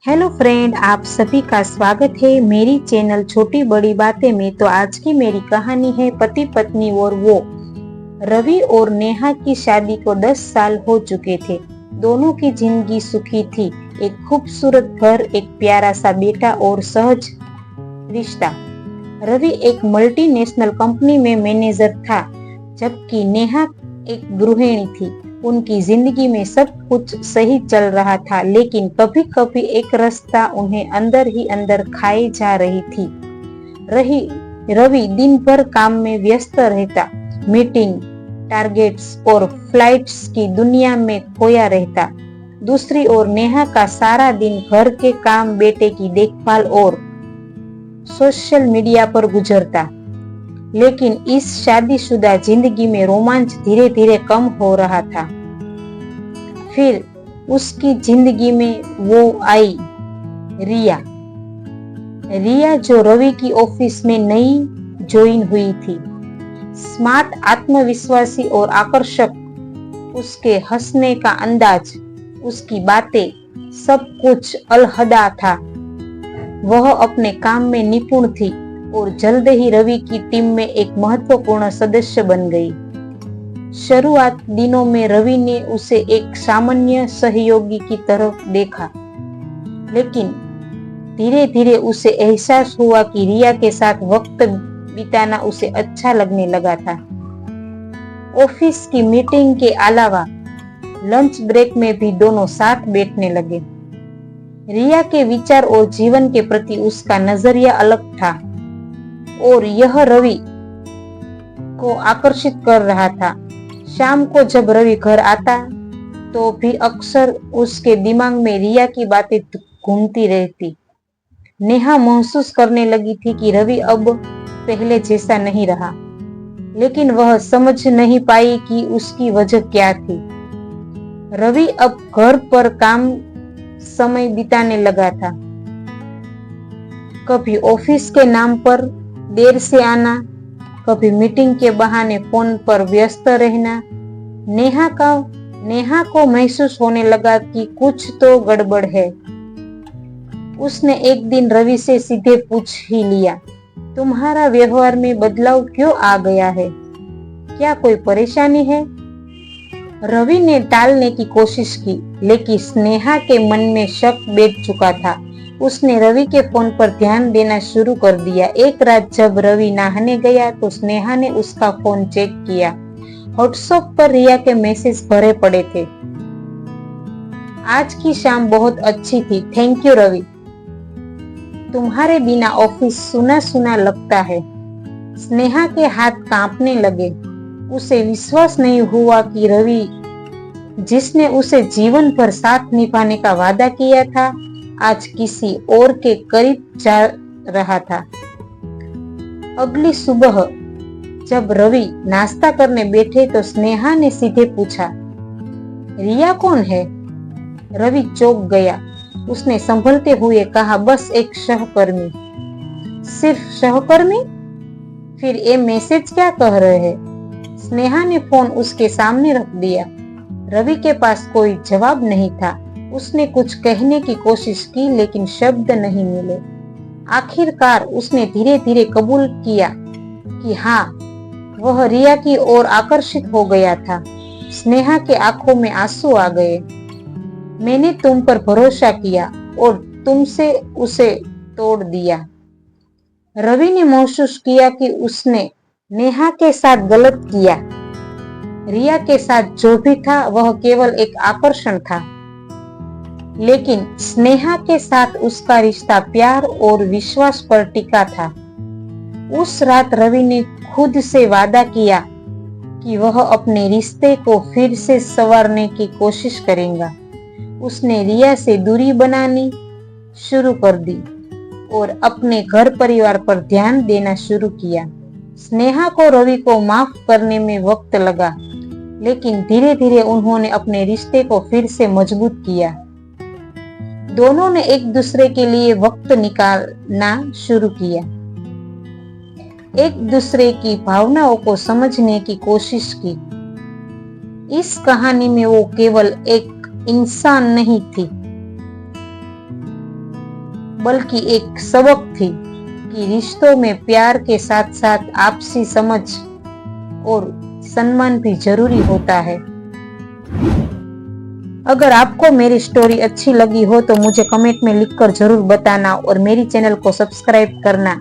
Hello friend, आप सभी का स्वागत है मेरी चैनल छोटी बड़ी बातें में। तो आज की मेरी कहानी है पति पत्नी और वो। रवि और नेहा की शादी को 10 साल हो चुके थे। दोनों की जिंदगी सुखी थी। एक खूबसूरत घर, एक प्यारा सा बेटा और सहज रिश्ता। रवि एक मल्टीनेशनल कंपनी में मैनेजर था, जबकि नेहा एक गृहिणी थी। उनकी जिंदगी में सब कुछ सही चल रहा था, लेकिन कभी कभी एक रास्ता उन्हें अंदर ही अंदर खाए जा रही थी। रवि दिन भर काम में व्यस्त रहता, मीटिंग, टारगेट्स और फ्लाइट्स की दुनिया में खोया रहता। दूसरी ओर नेहा का सारा दिन घर के काम, बेटे की देखभाल और सोशल मीडिया पर गुजरता। लेकिन इस शादीशुदा जिंदगी में रोमांच धीरे धीरे कम हो रहा था। फिर उसकी जिंदगी में वो आई, रिया। रिया जो रवि की ऑफिस में नई ज्वाइन हुई थी। स्मार्ट, आत्मविश्वासी और आकर्षक। उसके हंसने का अंदाज, उसकी बातें, सब कुछ अलहदा था। वह अपने काम में निपुण थी और जल्द ही रवि की टीम में एक महत्वपूर्ण सदस्य बन गई। शुरुआत दिनों में रवि ने उसे एक सामान्य सहयोगी की तरफ देखा, लेकिन धीरे धीरे उसे एहसास हुआ कि रिया के साथ वक्त बिताना उसे अच्छा लगने लगा था। ऑफिस की मीटिंग के अलावा लंच ब्रेक में भी दोनों साथ बैठने लगे। रिया के विचार और जीवन के प्रति उसका नजरिया अलग था और यह रवि को आकर्षित कर रहा था। शाम को जब रवि घर आता तो भी अक्सर उसके दिमाग में रिया की बातें घूमती रहती। नेहा महसूस करने लगी थी कि रवि अब पहले जैसा नहीं रहा, लेकिन वह समझ नहीं पाई कि उसकी वजह क्या थी। रवि अब घर पर काम समय बिताने लगा था। कभी ऑफिस के नाम पर देर से आना, कभी मीटिंग के बहाने फोन पर व्यस्त रहना। नेहा को महसूस होने लगा कि कुछ तो गड़बड़ है। उसने एक दिन रवि से सीधे पूछ ही लिया, तुम्हारा व्यवहार में बदलाव क्यों आ गया है? क्या कोई परेशानी है? रवि ने टालने की कोशिश की, लेकिन स्नेहा के मन में शक बैठ चुका था। उसने रवि के फोन पर ध्यान देना शुरू कर दिया। एक रात जब रवि नहाने गया तो स्नेहा ने उसका फोन चेक किया। व्हाट्सएप पर रिया के मैसेज भरे पड़े थे। आज की शाम बहुत अच्छी थी, थैंक यू रवि। तुम्हारे बिना ऑफिस सुना सुना लगता है। स्नेहा के हाथ कांपने लगे। उसे विश्वास नहीं हुआ कि रवि, जिसने उसे जीवन भर साथ निभाने का वादा किया था, आज किसी और के करीब जा रहा था। अगली सुबह जब रवि नाश्ता करने बैठे तो स्नेहा ने सीधे पूछा, रिया कौन है? रवि चौंक गया। उसने संभलते हुए कहा, बस एक सहकर्मी। सिर्फ सहकर्मी? फिर ये मैसेज क्या कह रहे हैं? स्नेहा ने फोन उसके सामने रख दिया। रवि के पास कोई जवाब नहीं था। उसने कुछ कहने की कोशिश की, लेकिन शब्द नहीं मिले। आखिरकार उसने धीरे धीरे कबूल किया कि हाँ, वह रिया की ओर आकर्षित हो गया था। स्नेहा के आंखों में आंसू आ गए। मैंने तुम पर भरोसा किया और तुमसे उसे तोड़ दिया। रवि ने महसूस किया कि उसने नेहा के साथ गलत किया। रिया के साथ जो भी था वह केवल एक आकर्षण था, लेकिन स्नेहा के साथ उसका रिश्ता प्यार और विश्वास पर टिका था। उस रात रवि ने खुद से वादा किया कि वह अपने रिश्ते को फिर से संवारने की कोशिश करेगा। उसने रिया से दूरी बनानी शुरू कर दी और अपने घर परिवार पर ध्यान देना शुरू किया। स्नेहा को रवि को माफ करने में वक्त लगा, लेकिन धीरे धीरे उन्होंने अपने रिश्ते को फिर से मजबूत किया। दोनों ने एक दूसरे के लिए वक्त निकालना शुरू किया, एक दूसरे की भावनाओं को समझने की कोशिश की। इस कहानी में वो केवल एक इंसान नहीं थी, बल्कि एक सबक थी कि रिश्तों में प्यार के साथ साथ आपसी समझ और सम्मान भी जरूरी होता है। अगर आपको मेरी स्टोरी अच्छी लगी हो तो मुझे कमेंट में लिखकर जरूर बताना और मेरी चैनल को सब्सक्राइब करना।